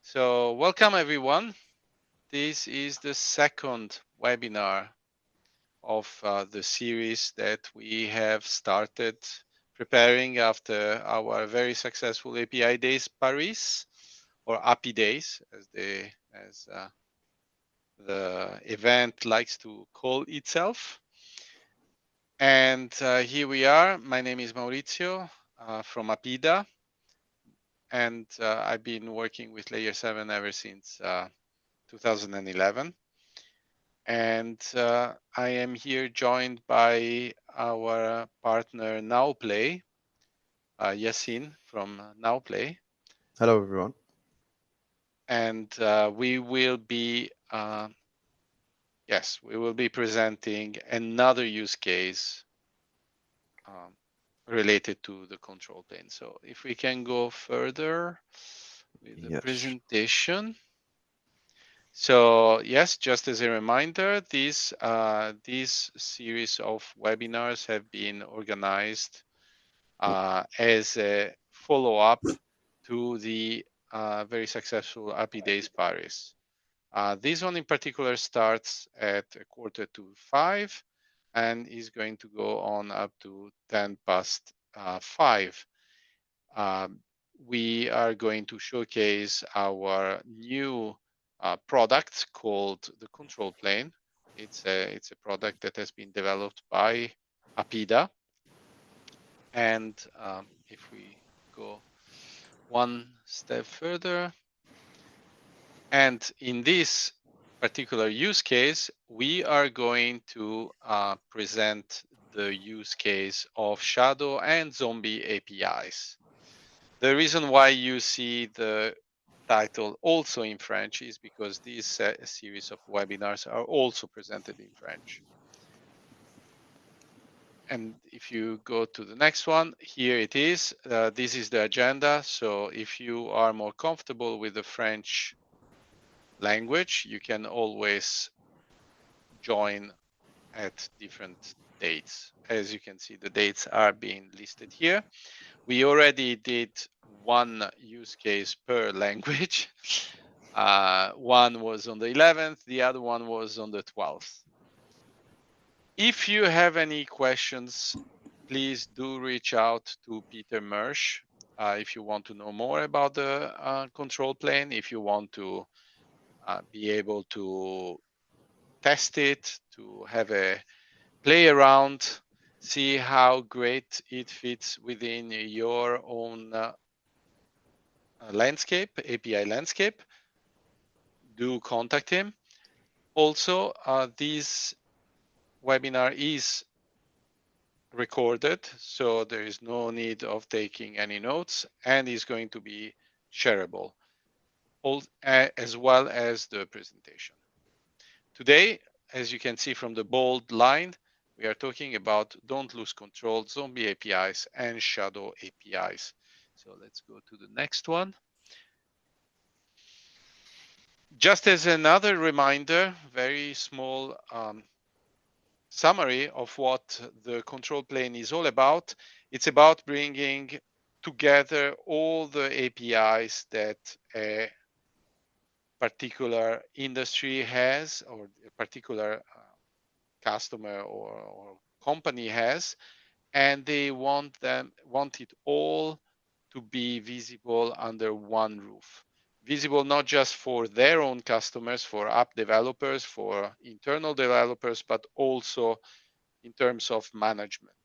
So welcome everyone. This is the second webinar of the series that we have started preparing after our very successful API Days Paris, or API Days as the event likes to call itself. And here we are. My name is Maurizio from APIIDA, and I've been working with Layer 7 ever since 2011. And I am here joined by our partner NowPlay, Yasin from NowPlay. Hello, everyone. And we will be, we will be presenting another use case um, related to the control plane. So if we can go further with the Yes. presentation. So yes, just as a reminder, these series of webinars have been organized as a follow-up to the very successful API Days Paris. This one in particular starts at 5:15 and is going to go on up to 5:10. We are going to showcase our new product called the control plane. It's a product that has been developed by APIIDA. And if we go one step further, and in this particular use case, we are going to present the use case of Shadow and Zombie APIs. The reason why you see the title also in French is because these series of webinars are also presented in French. And if you go to the next one, here it is. This is the agenda. So if you are more comfortable with the French language, you can always join at different dates. As you can see, the dates are being listed here. We already did one use case per language. One was on the 11th, the other one was on the 12th. If you have any questions, please do reach out to Peter Mersch if you want to know more about the control plane, if you want to be able to test it, to have a play around, see how great it fits within your own landscape, API landscape, do contact him. Also, this webinar is recorded, so there is no need of taking any notes, and is going to be shareable, as well as the presentation. Today, as you can see from the bold line, we are talking about don't lose control, zombie APIs, and shadow APIs. So let's go to the next one. Just as another reminder, very small summary of what the control plane is all about. It's about bringing together all the APIs that a particular industry has, or a particular customer or company has, and they want it all to be visible under one roof. Visible not just for their own customers, for app developers, for internal developers, but also in terms of management.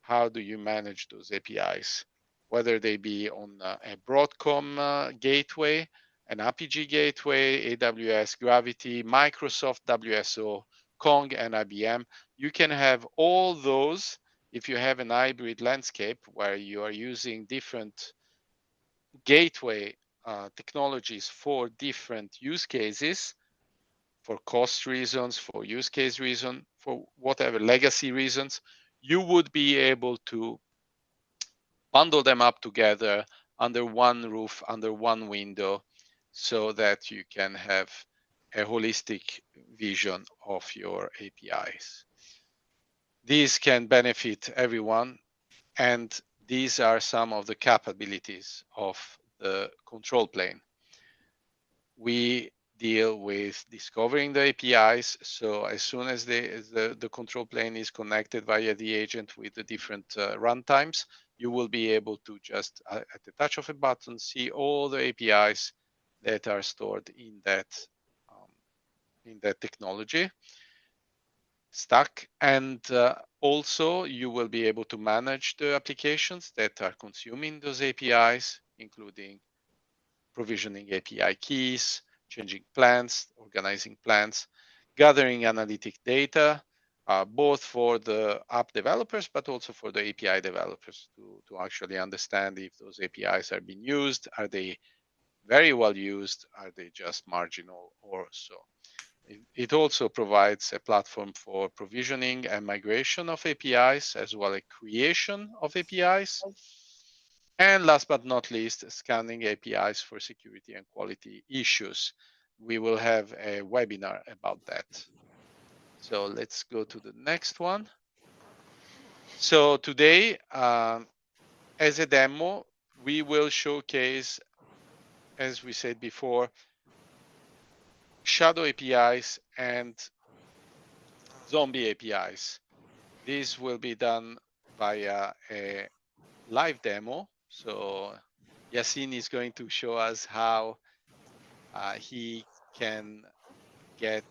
How do you manage those APIs? Whether they be on a Broadcom gateway, an RPG gateway, AWS Gravity, Microsoft WSO, Kong, and IBM. You can have all those if you have an hybrid landscape where you are using different gateway technologies for different use cases, for cost reasons, for use case reason, for whatever legacy reasons, you would be able to bundle them up together under one roof, under one window, so that you can have a holistic vision of your APIs. These can benefit everyone, and these are some of the capabilities of the control plane. we deal with discovering the APIs. So as soon as the control plane is connected via the agent with the different runtimes, you will be able to just at the touch of a button see all the APIs that are stored um, in that technology stack. And also you will be able to manage the applications that are consuming those APIs, including provisioning API keys, changing plans, organizing plans, gathering analytic data, both for the app developers, but also for the API developers to actually understand if those APIs are being used. Are they very well used? Are they just marginal or so? It also provides a platform for provisioning and migration of APIs, as well as creation of APIs. And last but not least, scanning APIs for security and quality issues. We will have a webinar about that. So let's go to the next one. So today, as a demo, we will showcase, as we said before, shadow APIs and zombie APIs. This will be done via a live demo. So Yassine is going to show us how he can get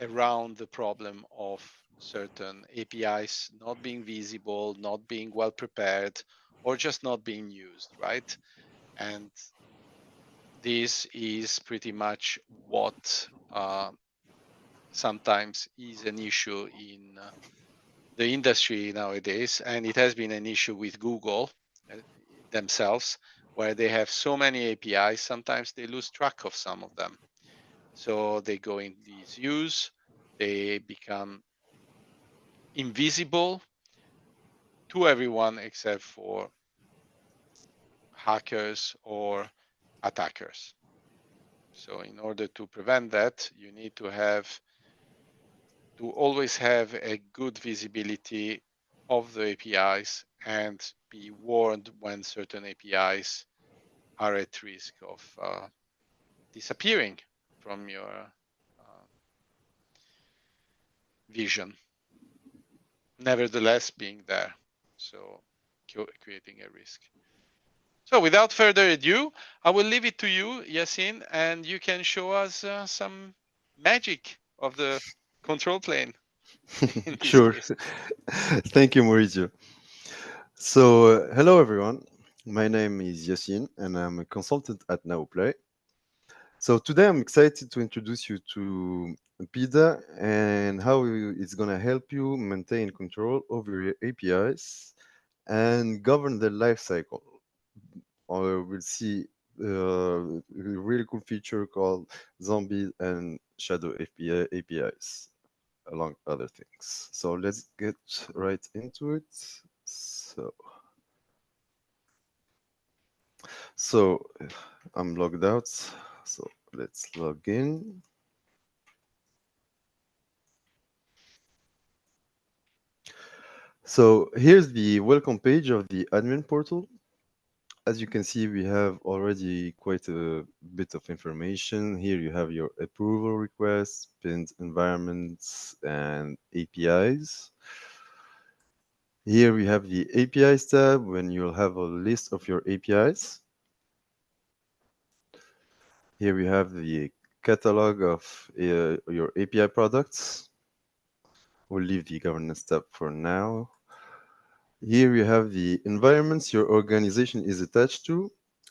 around the problem of certain APIs not being visible, not being well prepared, or just not being used, right? And this is pretty much what sometimes is an issue in the industry nowadays, and it has been an issue with Google uh, themselves, where they have so many APIs, sometimes they lose track of some of them. So they go in disuse, they become invisible to everyone except for hackers or attackers. So in order to prevent that, you need to always have a good visibility of the APIs and be warned when certain APIs are at risk of disappearing from your vision, nevertheless being there. So creating a risk. So without further ado, I will leave it to you, Yassine, and you can show us some magic of the control plane in this Sure. case. Thank you, Maurizio. So, hello everyone. My name is Yassine, and I'm a consultant at NowPlay. So today I'm excited to introduce you to APIIDA and how it's going to help you maintain control over your APIs and govern the life cycle. Or we'll see a really cool feature called Zombie and Shadow APIs, along other things. So let's get right into it. So I'm logged out. So let's log in. So here's the welcome page of the admin portal. As you can see, we have already quite a bit of information. Here you have your approval requests, pinned environments, and APIs. Here we have the APIs tab when you'll have a list of your APIs. Here we have the catalog of your API products. We'll leave the governance tab for now. Here you have the environments your organization is attached to.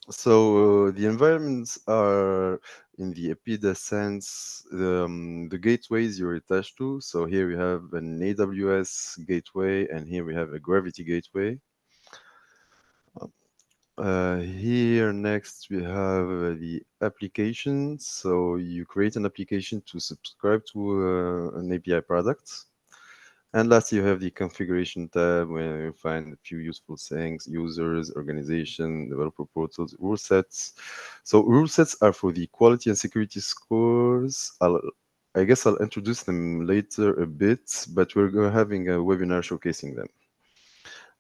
So the environments are, in the APIIDA sense, the gateways you're attached to. So here we have an AWS gateway, and here we have a Gravity gateway. Here next we have the application. So you create an application to subscribe to an API product. And last, you have the configuration tab where you find a few useful things: users, organization, developer portals, rule sets. So rule sets are for the quality and security scores. I guess I'll introduce them later a bit, but we're having a webinar showcasing them.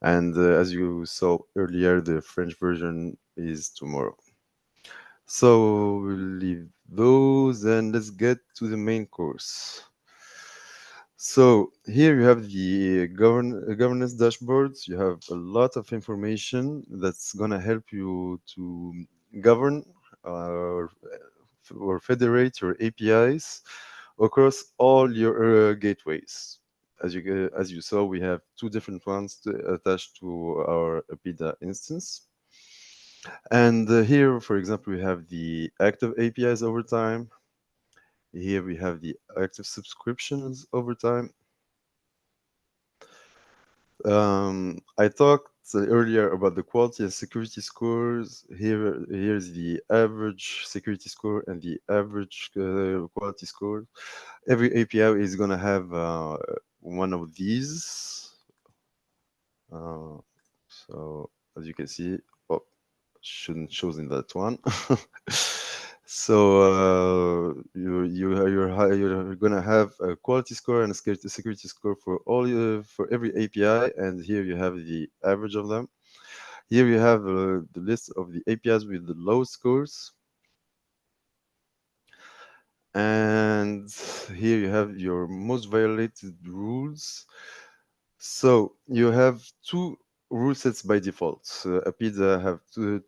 And as you saw earlier, the French version is tomorrow. So we'll leave those. then let's get to the main course. So here you have the governance dashboards. You have a lot of information that's gonna help you to govern or federate your APIs across all your gateways. As you saw, we have two different ones attached to our APIIDA instance. And here, for example, we have the active APIs over time. Here we have the active subscriptions over time. I talked earlier about the quality and security scores. Here's the average security score and the average quality score. Every API is gonna have one of these. Uh, so as you can see, oh, shouldn't chosen that one. So you're gonna have a quality score and a security score for for every API, and here you have the average of them. Here you have the list of the APIs with the low scores, and here you have your most violated rules. So you have two rule sets by default. APIIDA have two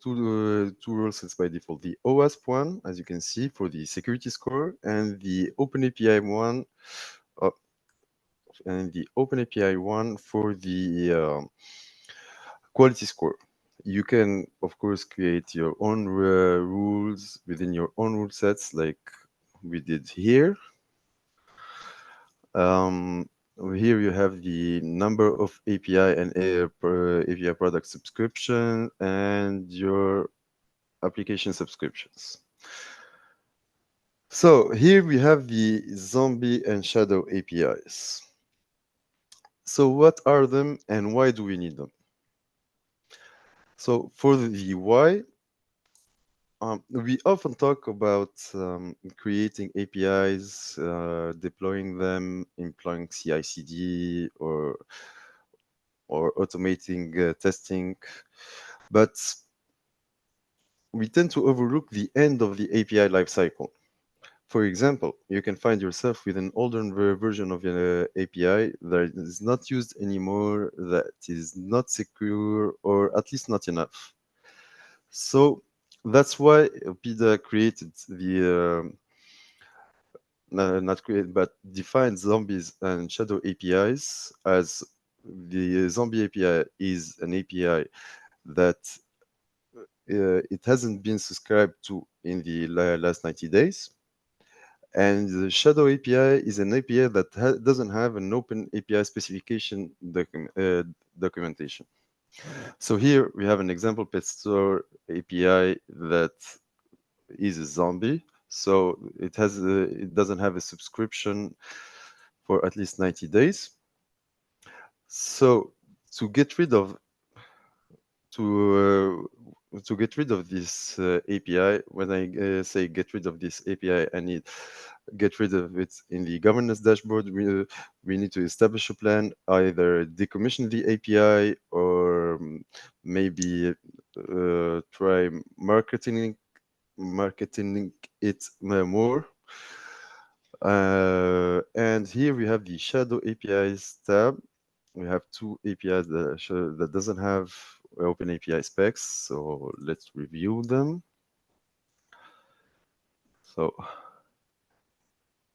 rule sets by default. The OWASP one, as you can see, for the security score, and the OpenAPI one, uh, for the quality score. You can, of course, create your own rules within your own rule sets, like we did here. Um, Here you have the number of API and API product subscription and your application subscriptions. So here we have the zombie and shadow APIs. So what are them and why do we need them? So for the why, we often talk about creating APIs, deploying them, employing CI/CD, or automating testing, but we tend to overlook the end of the API lifecycle. For example, you can find yourself with an older version of your API that is not used anymore, that is not secure, or at least not enough. So that's why PIDA created the not create, but defined zombies and shadow APIs as the zombie API is an API that it hasn't been subscribed to in the last 90 days. And the shadow API is an API that doesn't have an open API specification documentation. So here we have an example pet store API that is a zombie. So it doesn't have a subscription for at least 90 days. So to get rid of to get rid of this API, when I say get rid of this API, I need get rid of it in the governance dashboard. We need to establish a plan, either decommission the API or maybe try marketing it more. And here we have the shadow APIs tab. We have two APIs that doesn't have open API specs, so let's review them. So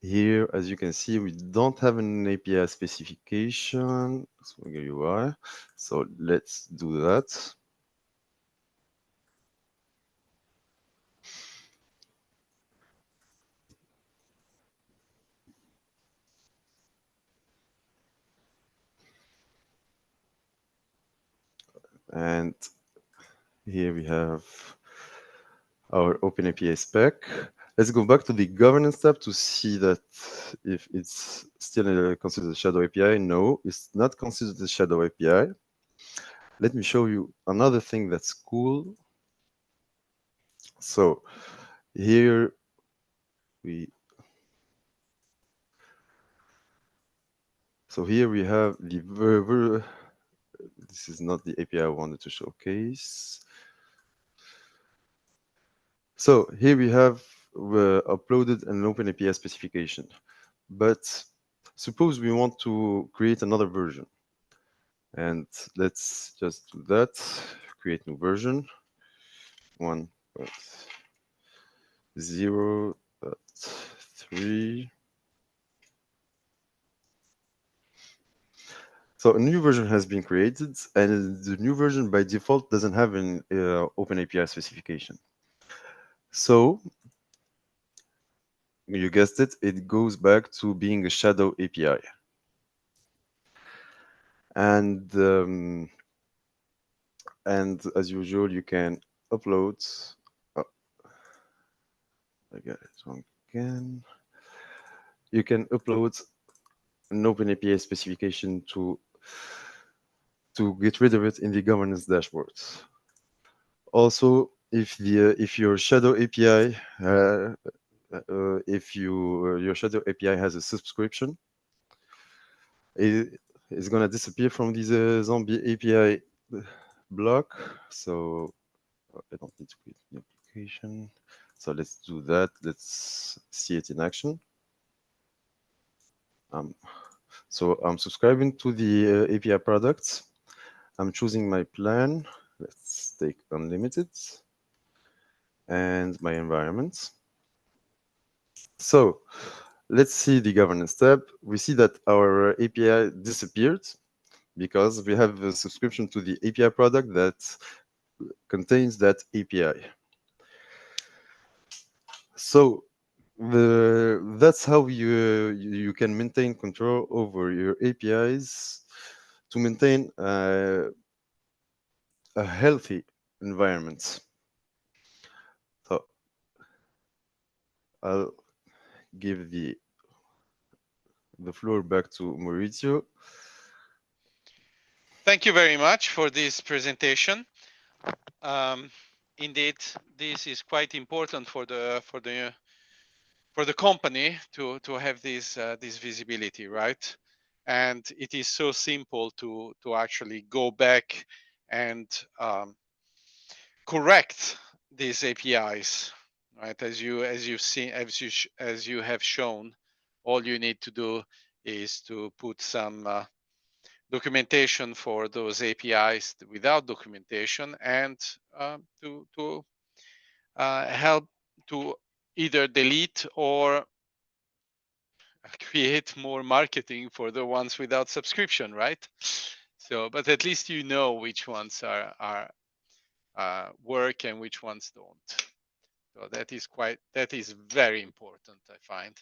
here, as you can see, we don't have an API specification, Swagger UI. So let's do that. And here we have our OpenAPI spec. Let's go back to the governance tab to see that if it's still considered a shadow API. No, it's not considered a shadow API. Let me show you another thing that's cool. So here we have the this is not the API I wanted to showcase. So here we have uploaded an OpenAPI specification. But suppose we want to create another version. And let's just do that. Create new version 1.0.3. So a new version has been created, and the new version by default doesn't have an OpenAPI specification. So you guessed it, it goes back to being a shadow API. And as usual, you can upload. Oh, I got it wrong again. You can upload an OpenAPI specification to get rid of it in the governance dashboard. Also, if your shadow API if your shadow API has a subscription, it's gonna disappear from this zombie API block. So I don't need to create an application. So let's do that. Let's see it in action. So I'm subscribing to the API products. I'm choosing my plan. Let's take unlimited and my environment. So let's see the governance tab. We see that our API disappeared because we have a subscription to the API product that contains that API. So that's how you can maintain control over your APIs to maintain a healthy environment. So I'll give the floor back to Maurizio. Thank you very much for this presentation. Indeed, this is quite important for the company to have this visibility, right? And it is so simple to actually go back and correct these APIs, right? You've seen, as you have shown, all you need to do is to put some documentation for those APIs without documentation, and to help to either delete or create more marketing for the ones without subscription, right? So, but at least you know which ones are work and which ones don't. So that is very important, I find.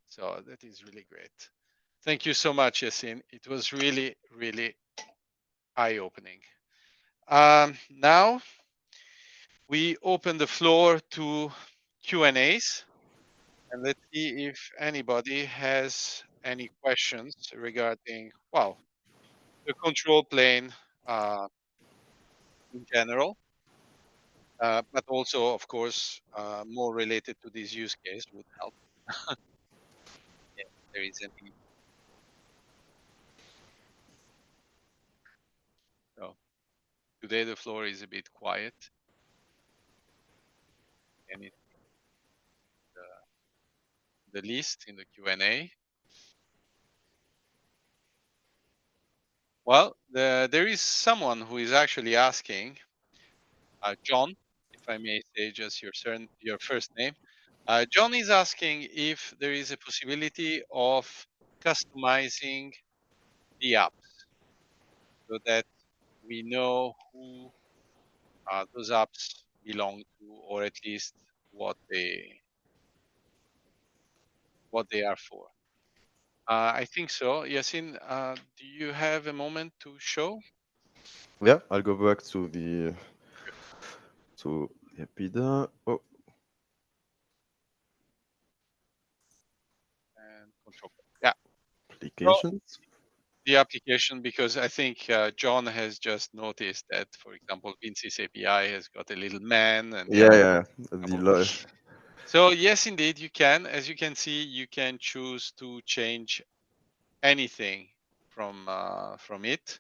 So that is really great. Thank you so much, Yasin. It was really, really eye-opening. Now we open the floor to Q&As, and let's see if anybody has any questions regarding, well, the control plane in general, but also, of course, more related to this use case would help. Yeah, if there is any. So today the floor is a bit quiet, and it's the list in the Q&A. Well, there is someone who is actually asking, John, if I may say just your first name. John is asking if there is a possibility of customizing the apps so that we know who those apps belong to, or at least what they are for. I think so. Yasin, do you have a moment to show? Yeah, I'll go back to the APIIDA. Oh, And control. Yeah. So applications. the application, because I think John has just noticed that, for example, Vince's API has got a little man and Yeah, yeah. The couple. lo- So yes, indeed, you can. As you can see, you can choose to change anything from it,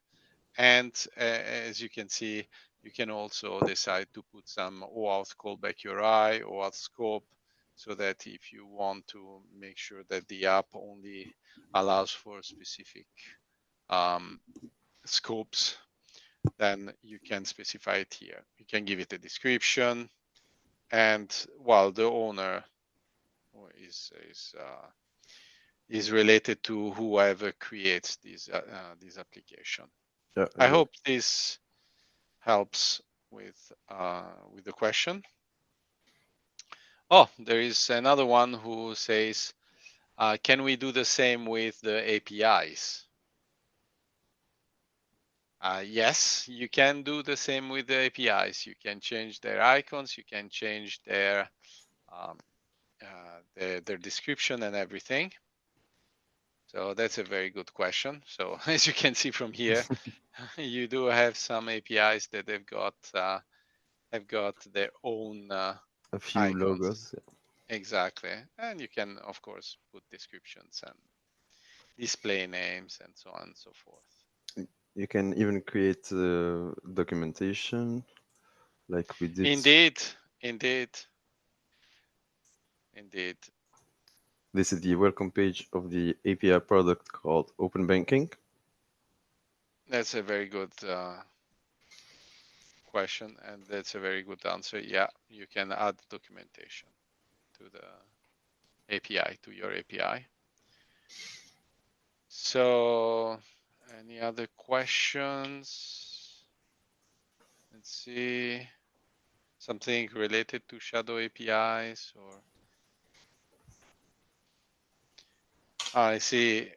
and as you can see, you can also decide to put some OAuth callback URI, OAuth scope, so that if you want to make sure that the app only allows for specific um, scopes, then you can specify it here. You can give it a description, and while the owner is related to whoever creates this application. Yeah, I hope this helps with the question. Oh, there is another one who says, can we do the same with the APIs? Yes, you can do the same with the APIs. You can change their icons, you can change um, their description and everything. So that's a very good question. So as you can see from here, you do have some APIs that have got their own a few icons. logos. Exactly, and you can of course put descriptions and display names and so on and so forth. You can even create documentation like we did. Indeed, indeed, indeed. This is the welcome page of the API product called Open Banking. That's a very good question, and that's a very good answer. Yeah, you can add documentation to the API, to your API. So, any other questions? Let's see. Something related to shadow APIs or I see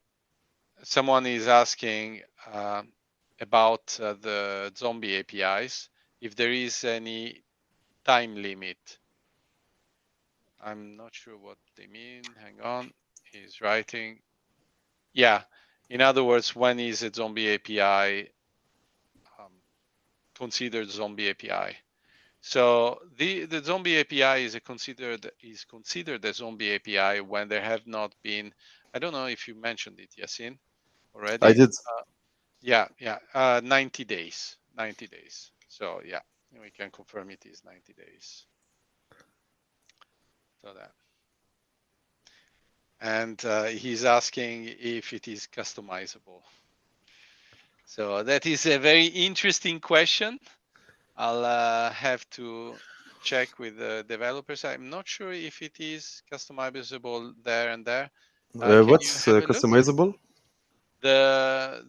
someone is asking about the zombie APIs, if there is any time limit. I'm not sure what they mean. Hang on. He's writing. Yeah. In other words, when is a zombie API considered zombie API? So the zombie API is considered a zombie API when there have not been. I don't know if you mentioned it, Yasin, I already. did. Yeah, 90 days. 90 days. So yeah, we can confirm it is 90 days. So that. And he's asking if it is customizable. So that is a very interesting question. I'll have to check with the developers. I'm not sure if it is customizable there and there. Can you What's have a look? customizable? The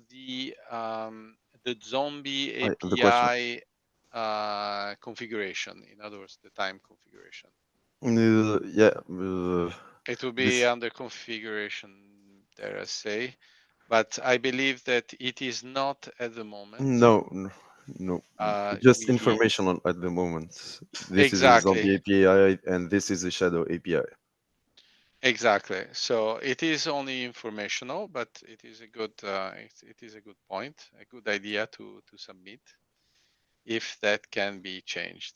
zombie The question. API configuration. In other words, the time configuration. Yeah, It will be this. under configuration, dare I say, but I believe that it is not at the moment. No, no, no. Just We informational at the moment. This is a exactly zombie API, and this is a shadow API. Exactly. So it is only informational, but it is a good it is a good point, a good idea to submit if that can be changed.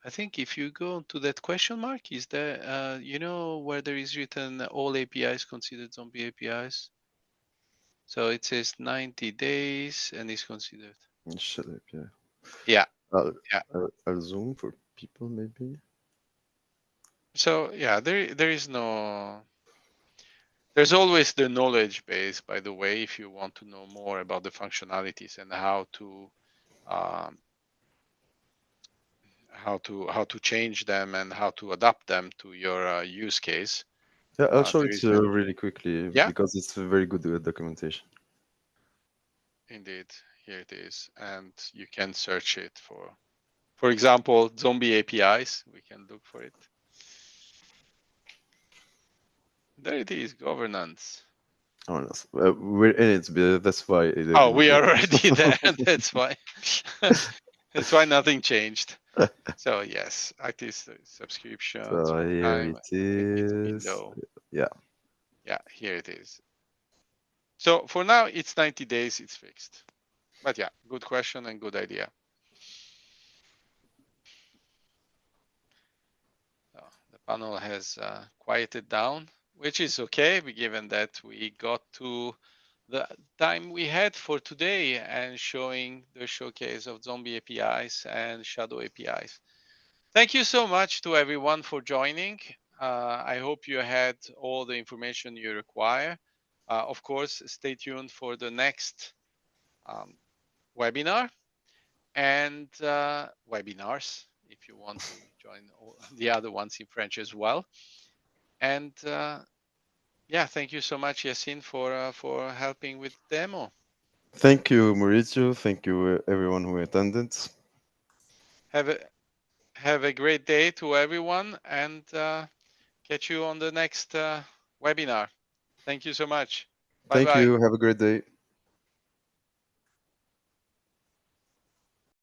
I think if you go to that question mark, is there where there is written all APIs considered zombie APIs? So it says 90 days and is considered. Shadow API. Yeah, I'll, yeah. I'll zoom for people maybe. So yeah, there is no there's always the knowledge base, by the way, if you want to know more about the functionalities and um, how to change them and how to adapt them to your use case. Yeah, I'll show There it is a really quickly yeah, because it's a very good documentation. indeed, here it is, and you can search it for example, zombie APIs. We can look for it. There it is, governance. Oh, no, we're in it, but that's why it Oh, didn't we work. are already there. That's why. That's why nothing changed. So yes, active subscriptions So over here time. it I think it's is. below. Yeah. Yeah, here it is. So for now, it's 90 days. It's fixed. But yeah, good question and good idea. The panel has quieted down, which is okay, given that we got to the time we had for today and showing the showcase of zombie APIs and shadow APIs. Thank you so much to everyone for joining. I hope you had all the information you require. Of course, stay tuned for the next um, webinar and webinars if you want to join all the other ones in French as well. And yeah, thank you so much, Yassine, for helping with the demo. Thank you, Maurizio. Thank you, everyone who attended. Have a have a great day to everyone, and catch you on the next webinar. Thank you so much. Bye Thank bye. you. Have a great day.